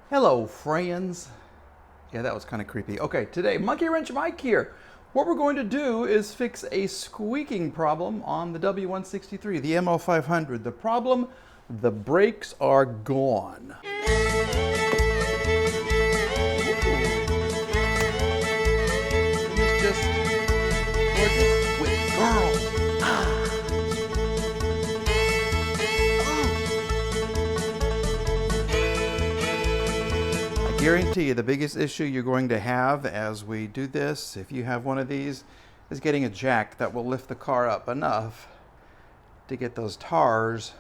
Hello, friends. Yeah, that was kind of creepy. Okay, today, Monkey Wrench Mike here. What we're going to do is fix a squeaking problem on the W163, the ML500. The problem, the brakes are gone. It's just gorgeous with girls. I guarantee you the biggest issue you're going to have as we do this, if you have one of these, is getting a jack that will lift the car up enough to get those tires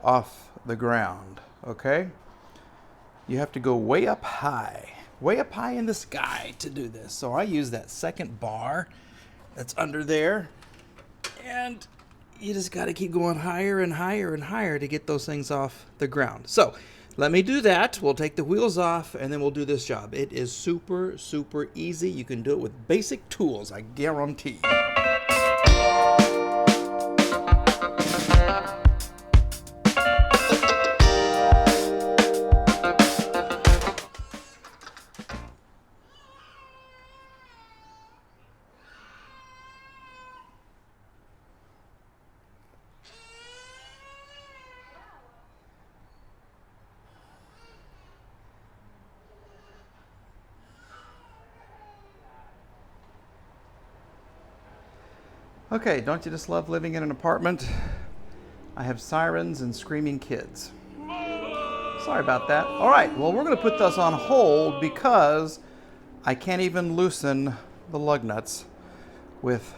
off the ground, okay? You have to go way up high in the sky to do this. So I use that second bar that's under there, and you just got to keep going higher and higher and higher to get those things off the ground. So let me do that. We'll take the wheels off and then we'll do this job. It is super, super easy. You can do it with basic tools, I guarantee. Okay, don't you just love living in an apartment? I have sirens and screaming kids. Sorry about that. All right, well, we're going to put this on hold because I can't even loosen the lug nuts with...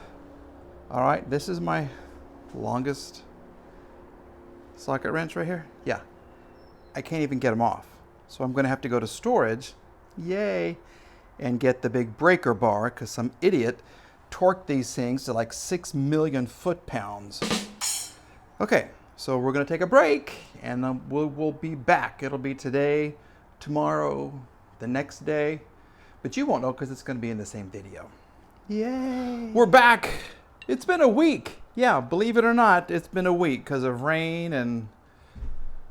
All right, this is my longest socket wrench right here. Yeah, I can't even get them off. So I'm going to have to go to storage, yay, and get the big breaker bar because some idiot torqued these things to like 6 million foot-pounds. Okay, so we're going to take a break and we'll be back. It'll be today, tomorrow, the next day, but you won't know because it's going to be in the same video. Yay! We're back. It's been a week. Yeah, believe it or not, it's been a week because of rain and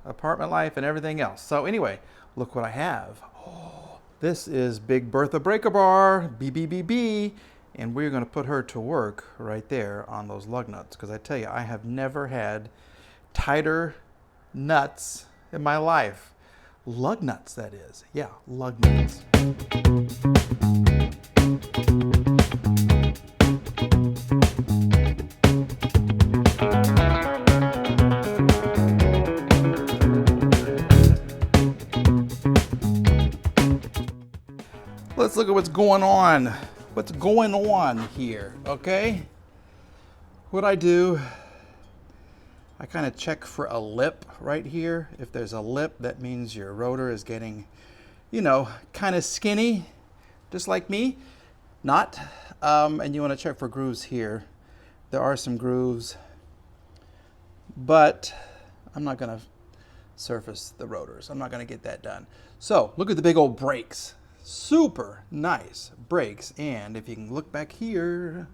apartment life and everything else. So anyway, look what I have. Oh, this is Big Bertha Breaker Bar, BBBB. And we're going to put her to work right there on those lug nuts. Because I tell you, I have never had tighter nuts in my life. Lug nuts, that is. Yeah, lug nuts. Let's look at what's going on. What's going on here, okay? What I do, I kind of check for a lip right here. If there's a lip, that means your rotor is getting, you know, kind of skinny, just like me. Not. And you want to check for grooves here. There are some grooves, but I'm not going to surface the rotors. I'm not going to get that done. So look at the big old brakes. Super nice brakes, and if you can look back here,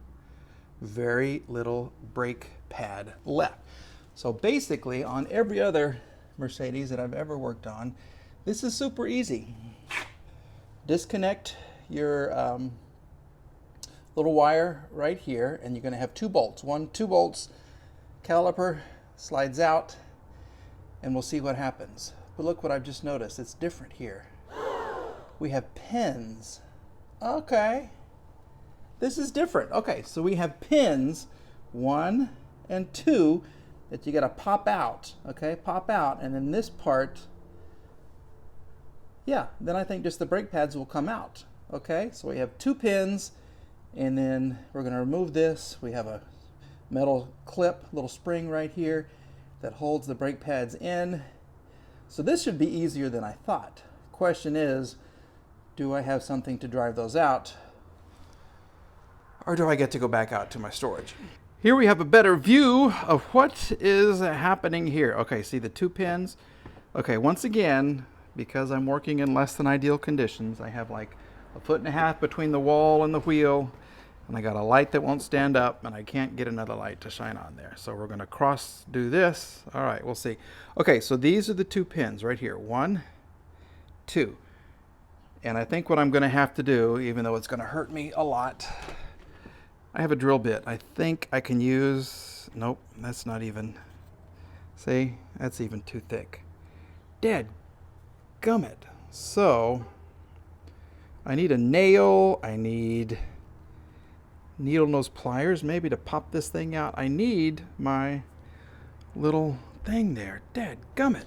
very little brake pad left. So basically on every other Mercedes that I've ever worked on, this is super easy. Disconnect your little wire right here, and you're going to have two bolts. Two bolts, caliper slides out, and we'll see what happens. But look what I've just noticed, it's different here. We have pins. Okay. This is different. Okay, so we have pins 1 and 2 that you got to pop out. Okay, pop out. And then this part, yeah, then I think just the brake pads will come out. Okay, so we have 2 pins, and then we're going to remove this. We have a metal clip, little spring right here that holds the brake pads in. So this should be easier than I thought. Question is, do I have something to drive those out? Or do I get to go back out to my storage? Here we have a better view of what is happening here. Okay, see the 2 pins? Okay, once again, because I'm working in less than ideal conditions, I have like 1.5 feet between the wall and the wheel, and I got a light that won't stand up, and I can't get another light to shine on there. So we're gonna do this. All right, we'll see. Okay, so these are the 2 pins right here. 1, too. And I think what I'm going to have to do, even though it's going to hurt me a lot, I have a drill bit. I think I can use, nope, that's not even, see, that's even too thick. Dead gummit. So I need a nail, I need needle nose pliers maybe to pop this thing out. I need my little thing there. Dead gummit.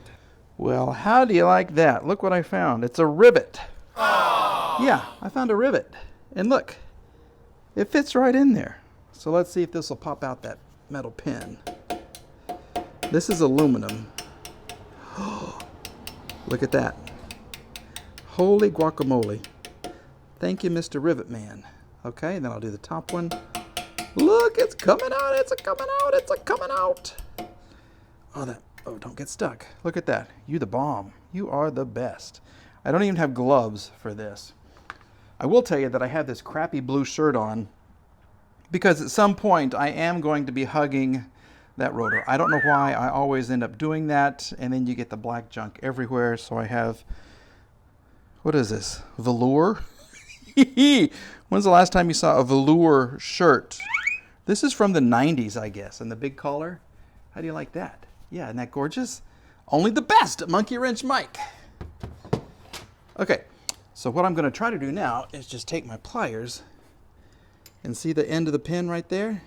Well, how do you like that? Look what I found. It's a rivet. Yeah, I found a rivet. And look, it fits right in there. So let's see if this will pop out that metal pin. This is aluminum. Look at that. Holy guacamole. Thank you, Mr. Rivet Man. Okay, and then I'll do the top one. Look, it's coming out, it's a coming out, it's a coming out. Oh, don't get stuck. Look at that. You the bomb. You are the best. I don't even have gloves for this. I will tell you that I have this crappy blue shirt on because at some point I am going to be hugging that rotor. I don't know why I always end up doing that, and then you get the black junk everywhere. So I have, what is this? Velour? When's the last time you saw a velour shirt? This is from the 90s, I guess, and the big collar. How do you like that? Yeah, isn't that gorgeous? Only the best at Monkey Wrench Mike. Okay, so what I'm going to try to do now is just take my pliers and see the end of the pin right there?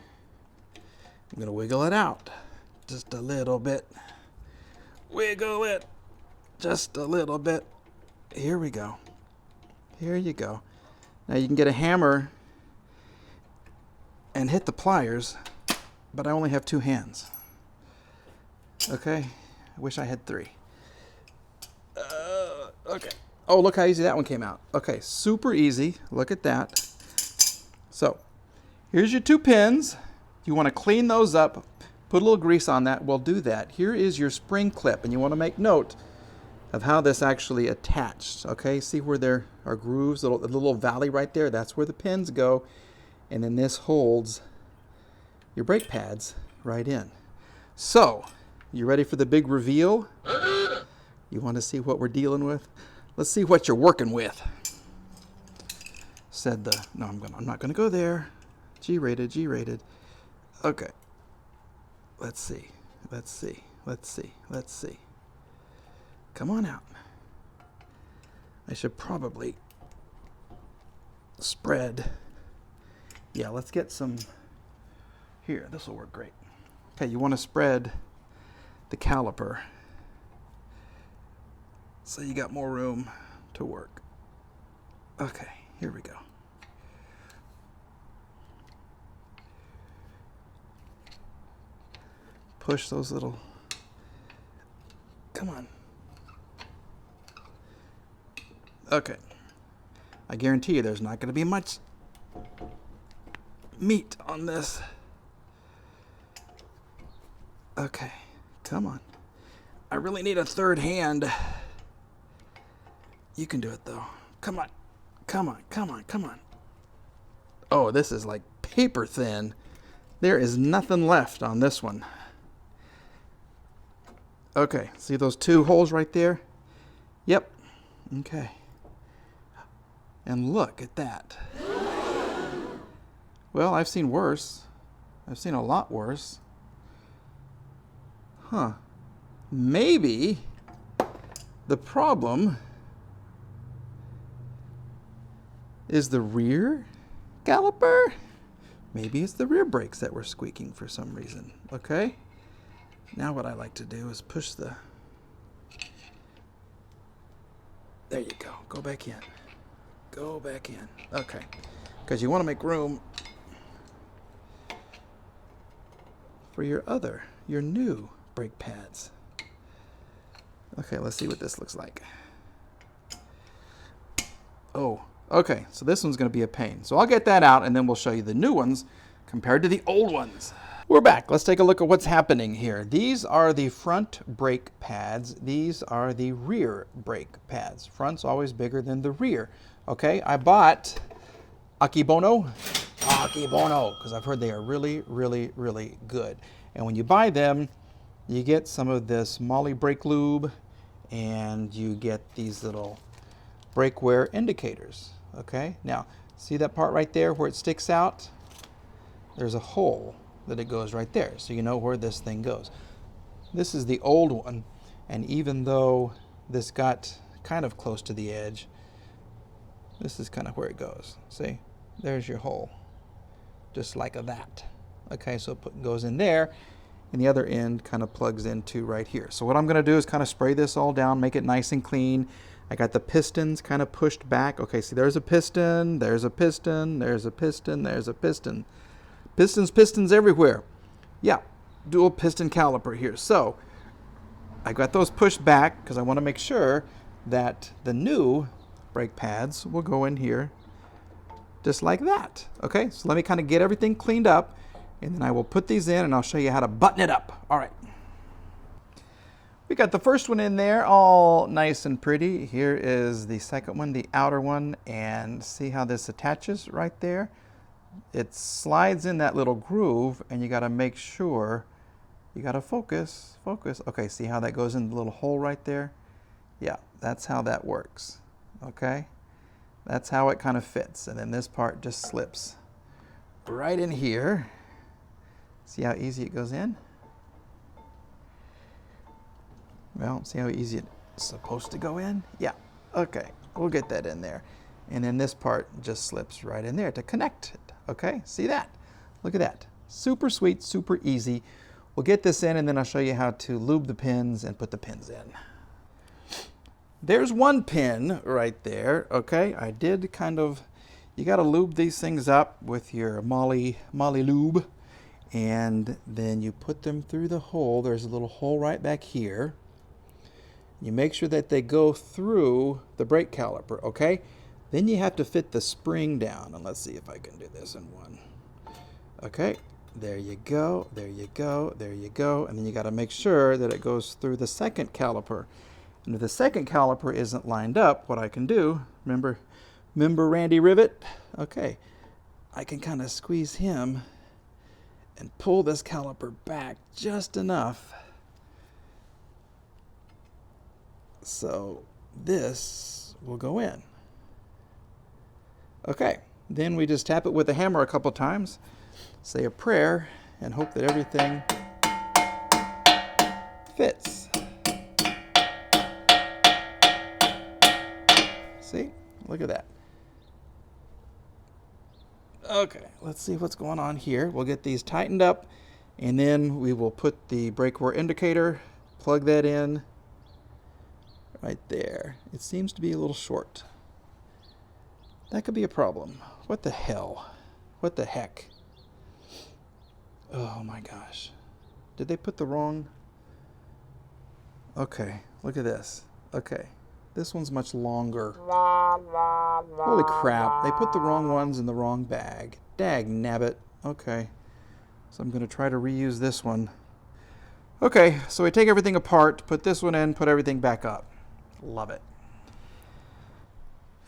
I'm going to wiggle it out just a little bit. Wiggle it just a little bit. Here we go. Here you go. Now you can get a hammer and hit the pliers, but I only have 2 hands. Okay, I wish I had 3. Okay. Oh, look how easy that one came out. Okay, super easy. Look at that. So, here's your 2 pins. You want to clean those up, put a little grease on that. We'll do that. Here is your spring clip, and you want to make note of how this actually attached. Okay, see where there are grooves, the little valley right there? That's where the pins go. And then this holds your brake pads right in. So, you ready for the big reveal? You want to see what we're dealing with? Let's see what you're working with. Said the, no, I'm not going to go there. G-rated, G-rated. Okay. Let's see. Let's see. Let's see. Let's see. Come on out. I should probably spread. Yeah, let's get some. Here, this will work great. Okay, you want to spread the caliper so you got more room to work. Okay, here we go. Push those little, come on. Okay, I guarantee you there's not going to be much meat on this. Okay, come on. I really need a 3rd hand. You can do it though. Come on, come on, come on, come on. Oh, this is like paper thin. There is nothing left on this one. Okay, see those 2 holes right there? Yep, okay. And look at that. Well, I've seen worse. I've seen a lot worse. Huh. Maybe the problem is the rear caliper. Maybe it's the rear brakes that were squeaking for some reason. Okay. Now what I like to do is push the... There you go. Go back in. Go back in. Okay. Because you want to make room for your new brake pads. Okay, let's see what this looks like. Oh, okay. So this one's going to be a pain. So I'll get that out and then we'll show you the new ones compared to the old ones. We're back. Let's take a look at what's happening here. These are the front brake pads. These are the rear brake pads. Front's always bigger than the rear. Okay, I bought Akibono, because I've heard they are really, really, really good. And when you buy them, you get some of this Molly brake lube, and you get these little brake wear indicators. Okay, now see that part right there where it sticks out? There's a hole that it goes right there, so you know where this thing goes. This is the old one, and even though this got kind of close to the edge, this is kind of where it goes. See, there's your hole, just like that. Okay, so it goes in there, and the other end kind of plugs into right here. So what I'm going to do is kind of spray this all down, make it nice and clean. I got the pistons kind of pushed back. Okay, see, there's a piston, there's a piston, there's a piston, there's a piston. Pistons everywhere. Yeah, dual piston caliper here. So I got those pushed back because I want to make sure that the new brake pads will go in here just like that. Okay, so let me kind of get everything cleaned up, and then I will put these in and I'll show you how to button it up. All right. We got the first one in there all nice and pretty. Here is the second one, the outer one, and see how this attaches right there? It slides in that little groove, and you got to make sure, you got to focus. Okay, see how that goes in the little hole right there? Yeah, that's how that works. Okay, that's how it kind of fits, and then this part just slips right in here. See how easy it goes in? Well, see how easy it's supposed to go in? Yeah, okay, we'll get that in there. And then this part just slips right in there to connect it. Okay, see that? Look at that. Super sweet, super easy. We'll get this in, and then I'll show you how to lube the pins and put the pins in. There's one pin right there, okay? I did kind of, you got to lube these things up with your Molly lube, and then you put them through the hole. There's a little hole right back here. You make sure that they go through the brake caliper, okay? Then you have to fit the spring down, and let's see if I can do this in one. Okay, there you go, there you go, there you go, and then you got to make sure that it goes through the second caliper. And if the second caliper isn't lined up, what I can do, remember Randy Rivet? Okay, I can kind of squeeze him and pull this caliper back just enough so this will go in. Okay, then we just tap it with a hammer a couple times, say a prayer, and hope that everything fits. See? Look at that. Okay, let's see what's going on here. We'll get these tightened up, and then we will put the brake wear indicator, plug that in right there. It seems to be a little short. That could be a problem. What the hell? What the heck? Oh my gosh. Did they put the wrong? Okay, look at this. Okay, this one's much longer. Holy crap, they put the wrong ones in the wrong bag. Dag nabbit. Okay, so I'm going to try to reuse this one. Okay, so we take everything apart, put this one in, put everything back up. Love it.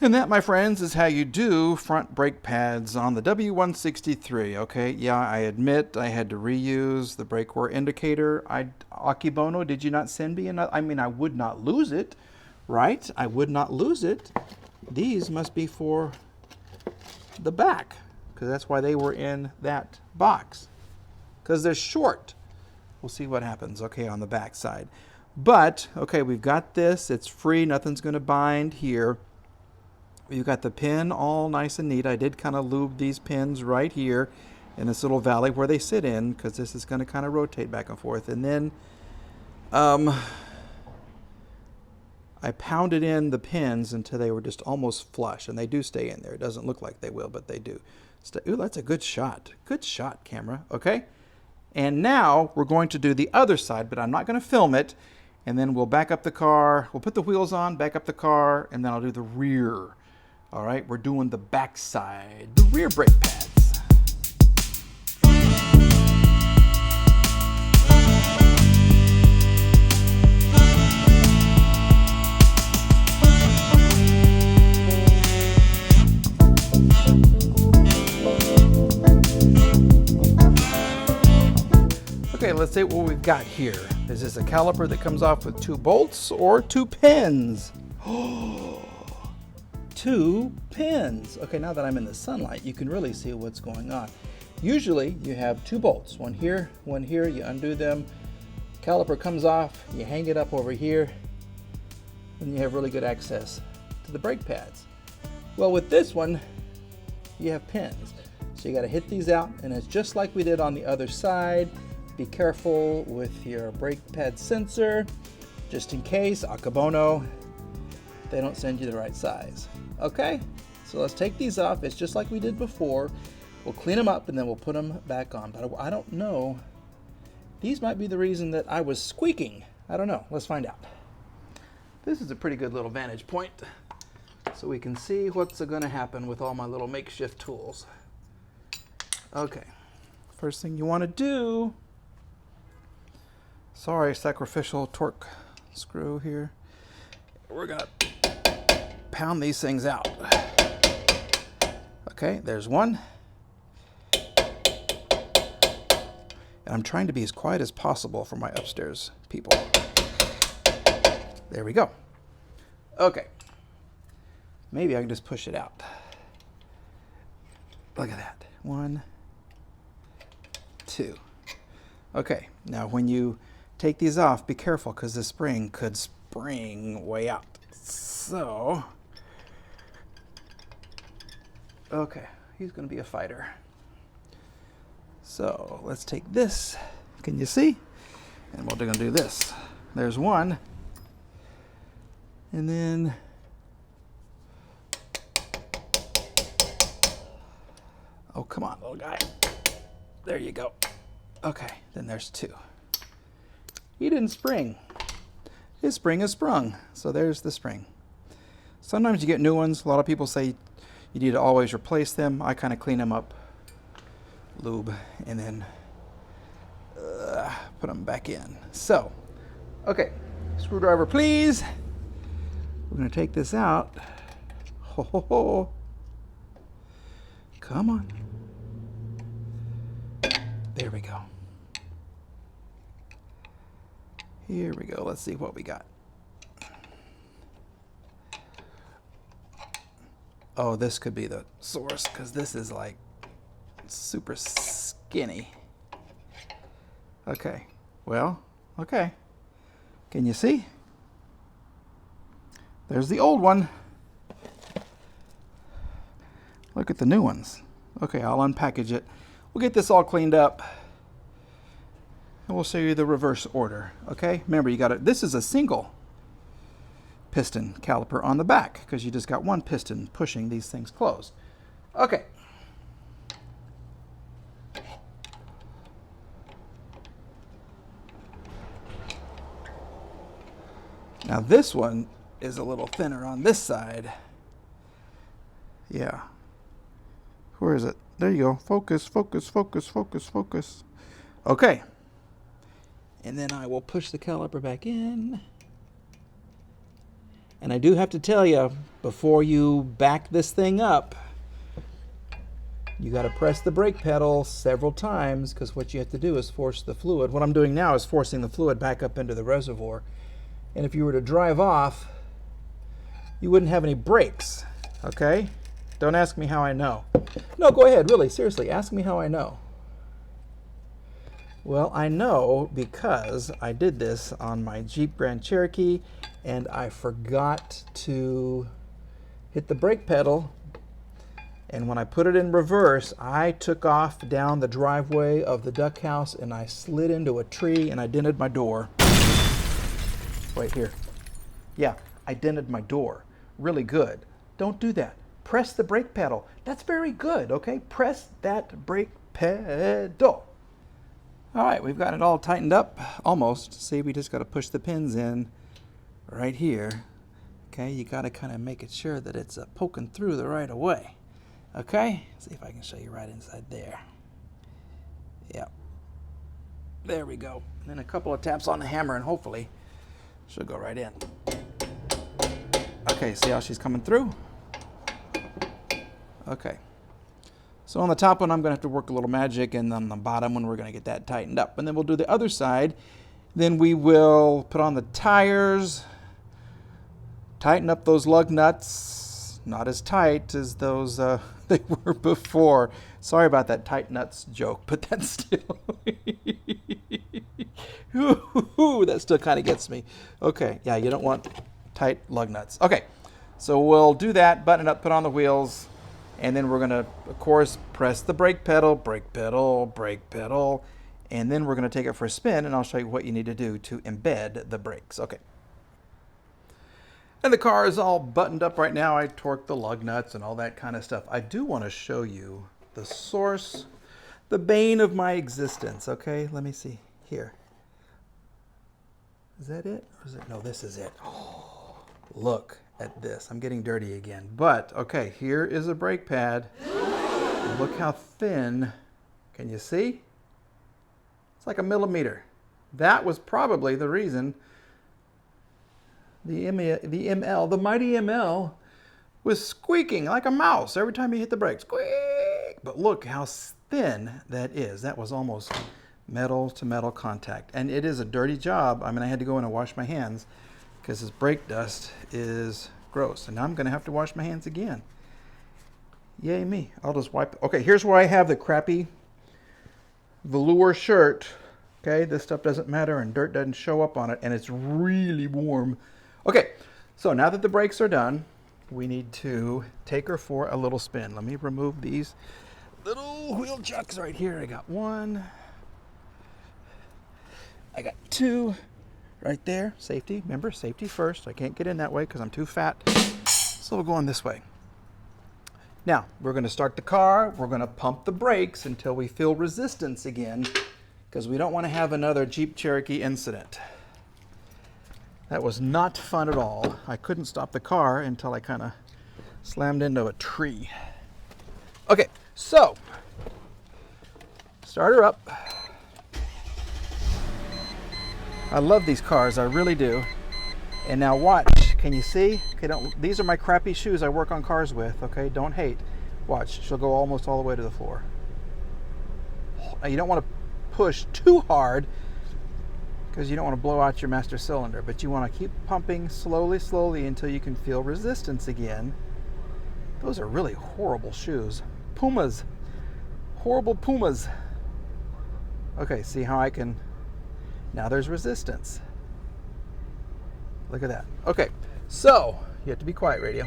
And that, my friends, is how you do front brake pads on the W163. Okay, yeah, I admit I had to reuse the brake wear indicator. Akibono, did you not send me another? I mean, I would not lose it, right? I would not lose it. These must be for the back, because that's why they were in that box, because they're short. We'll see what happens, okay, on the back side. But, okay, we've got this. It's free. Nothing's going to bind here. You've got the pin all nice and neat. I did kind of lube these pins right here in this little valley where they sit in, because this is going to kind of rotate back and forth. And then I pounded in the pins until they were just almost flush, and they do stay in there. It doesn't look like they will, but they do. Ooh, that's a good shot. Good shot, camera. Okay. And now we're going to do the other side, but I'm not going to film it. And then we'll back up the car. We'll put the wheels on, back up the car, and then I'll do the rear. All right, we're doing the back side, the rear brake pads. Okay, let's see what we've got here. Is this a caliper that comes off with 2 bolts or 2 pins? Oh, 2 pins. Okay, now that I'm in the sunlight, you can really see what's going on. Usually you have 2 bolts, one here, you undo them, caliper comes off, you hang it up over here, and you have really good access to the brake pads. Well, with this one, you have pins. So you got to hit these out, and it's just like we did on the other side. Be careful with your brake pad sensor, just in case, akabono, they don't send you the right size. Okay, so let's take these off. It's just like we did before. We'll clean them up and then we'll put them back on. But I don't know. These might be the reason that I was squeaking. I don't know. Let's find out. This is a pretty good little vantage point, so we can see what's going to happen with all my little makeshift tools. Okay, first thing you want to do, sorry, sacrificial torque screw here. We're going to pound these things out. Okay, there's one. And I'm trying to be as quiet as possible for my upstairs people. There we go. Okay. Maybe I can just push it out. Look at that. 1, 2. Okay, now when you take these off, be careful because the spring could spring way out. So, okay, he's going to be a fighter. So let's take this. Can you see? And we're going to do this. There's one. And then oh, come on, little guy. There you go. Okay, then there's 2. He didn't spring. His spring is sprung. So there's the spring. Sometimes you get new ones. A lot of people say you need to always replace them. I kind of clean them up, lube, and then put them back in. So, okay, screwdriver, please. We're going to take this out. Ho, ho, ho. Come on. There we go. Here we go. Let's see what we got. Oh, this could be the source because this is like super skinny. Okay. Well, okay. Can you see? There's the old one. Look at the new ones. Okay, I'll unpackage it. We'll get this all cleaned up. And we'll show you the reverse order. Okay? Remember, you got it. This is a single piston caliper on the back because you just got one piston pushing these things closed. Okay. Now this one is a little thinner on this side. Yeah. Where is it? There you go. Focus, focus, focus, focus, focus. Okay. And then I will push the caliper back in. And I do have to tell you, before you back this thing up, you got to press the brake pedal several times because what you have to do is force the fluid. What I'm doing now is forcing the fluid back up into the reservoir. And if you were to drive off, you wouldn't have any brakes, okay? Don't ask me how I know. No, go ahead, really, seriously, ask me how I know. Well, I know because I did this on my Jeep Grand Cherokee and I forgot to hit the brake pedal, and when I put it in reverse, I took off down the driveway of the duck house and I slid into a tree and I dented my door. Right here. Yeah, I dented my door. Really good. Don't do that. Press the brake pedal. That's very good, okay? Press that brake pedal. All right, we've got it all tightened up, almost. See, we just got to push the pins in right here. Okay, you got to kind of make it sure that it's poking through the right way. Okay, see if I can show you right inside there. Yep. There we go. And then a couple of taps on the hammer and hopefully she'll go right in. Okay, see how she's coming through? Okay. So on the top one, I'm going to have to work a little magic, and on the bottom one, we're going to get that tightened up. And then we'll do the other side. Then we will put on the tires, tighten up those lug nuts, not as tight as those they were before. Sorry about that tight nuts joke, but that's still that still kind of gets me. Okay, yeah, you don't want tight lug nuts. Okay, so we'll do that, button it up, put on the wheels, and then we're gonna, of course, press the brake pedal, brake pedal, brake pedal, and then we're gonna take it for a spin, and I'll show you what you need to do to embed the brakes. Okay. And the car is all buttoned up right now. I torqued the lug nuts and all that kind of stuff. I do want to show you the source, the bane of my existence. Okay, let me see here. Is that it? Or is it? No, this is it. Oh, look at this. I'm getting dirty again. But, okay, here is a brake pad. And look how thin. Can you see? It's like a millimeter. That was probably the reason the mighty ML was squeaking like a mouse every time you hit the brake. Squeak! But look how thin that is. That was almost metal to metal contact. And it is a dirty job. I mean, I had to go in and wash my hands because this brake dust is gross. And now I'm going to have to wash my hands again. Yay me. I'll just wipe. Okay, here's where I have the crappy velour shirt. Okay, this stuff doesn't matter and dirt doesn't show up on it. And it's really warm. Okay, so now that the brakes are done, we need to take her for a little spin. Let me remove these little wheel chucks right here. I got one. I got two right there. Safety, remember, safety first. I can't get in that way because I'm too fat. So we'll go on this way. Now, we're going to start the car. We're going to pump the brakes until we feel resistance again because we don't want to have another Jeep Cherokee incident. That was not fun at all. I couldn't stop the car until I kind of slammed into a tree. Okay, so start her up. I love these cars, I really do. And now watch, can you see? Okay, these are my crappy shoes I work on cars with, okay? Don't hate. Watch, she'll go almost all the way to the floor. You don't want to push too hard because you don't want to blow out your master cylinder, but you want to keep pumping slowly, slowly until you can feel resistance again. Those are really horrible shoes. Pumas. Horrible Pumas. Okay, see how I can... Now there's resistance. Look at that. Okay, so you have to be quiet, radio.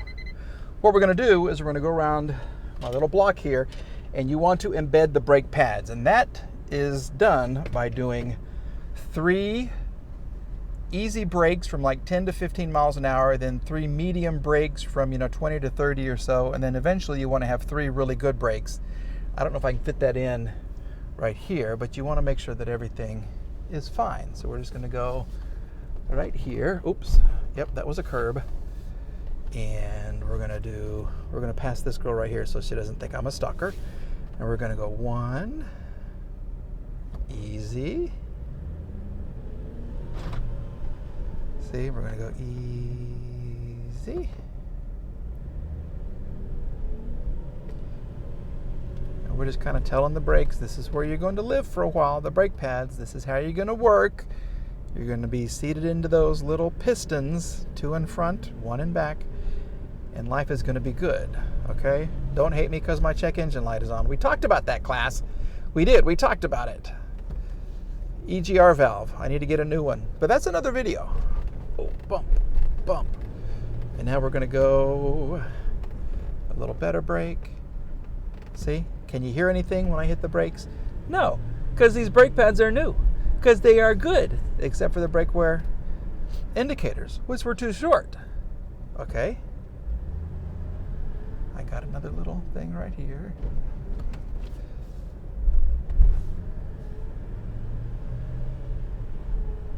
What we're going to do is we're going to go around my little block here, and you want to embed the brake pads, and that is done by doing 3 easy brakes from like 10 to 15 miles an hour, then 3 medium brakes from 20 to 30 or so, and then eventually you want to have 3 really good brakes. I don't know if I can fit that in right here, but you want to make sure that everything is fine. So we're just going to go right here. Oops. Yep, that was a curb. And we're going to pass this girl right here so she doesn't think I'm a stalker. And we're going to go 1, easy. See, we're going to go easy. And we're just kind of telling the brakes, this is where you're going to live for a while, the brake pads. This is how you're going to work. You're going to be seated into those little pistons, 2 in front, 1 in back, and life is going to be good, okay? Don't hate me because my check engine light is on. We talked about that, class. We did. We talked about it. EGR valve. I need to get a new one, but that's another video. Oh, bump, bump. And now we're going to go a little better brake. See? Can you hear anything when I hit the brakes? No, because these brake pads are new. Because they are good, except for the brake wear indicators, which were too short. Okay. I got another little thing right here.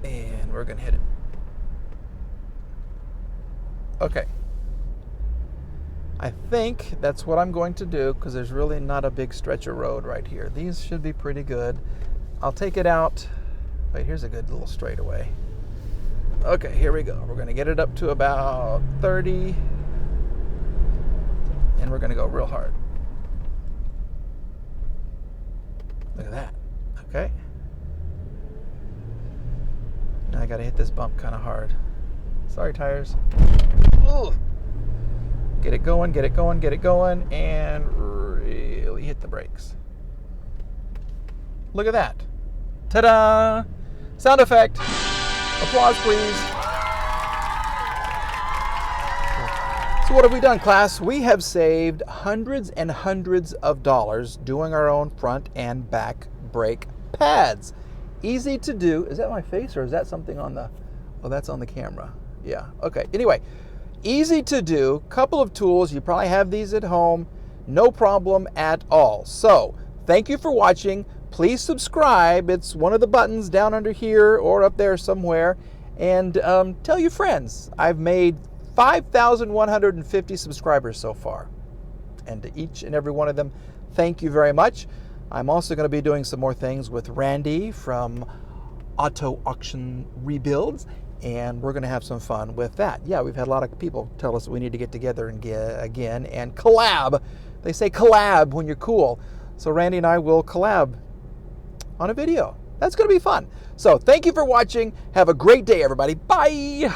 And we're going to hit it. Okay. I think that's what I'm going to do because there's really not a big stretch of road right here. These should be pretty good. I'll take it out. Wait, here's a good little straightaway. Okay, here we go. We're going to get it up to about 30. And we're going to go real hard. Look at that. Okay. Now I got to hit this bump kind of hard. Sorry, tires. Ugh. Get it going, get it going, get it going, and really hit the brakes. Look at that. Ta-da! Sound effect. Applause, please. So what have we done, class? We have saved hundreds and hundreds of dollars doing our own front and back brake pads. Easy to do. Is that my face or is that something on the... Oh, that's on the camera. Yeah, okay. Anyway, easy to do. Couple of tools. You probably have these at home. No problem at all. So, thank you for watching. Please subscribe. It's one of the buttons down under here or up there somewhere. And tell your friends. I've made 5,150 subscribers so far. And to each and every one of them, thank you very much. I'm also going to be doing some more things with Randy from Auto Auction Rebuilds, and we're going to have some fun with that. Yeah, we've had a lot of people tell us we need to get together and again and collab. They say collab when you're cool. So Randy and I will collab on a video. That's going to be fun. So thank you for watching. Have a great day, everybody. Bye.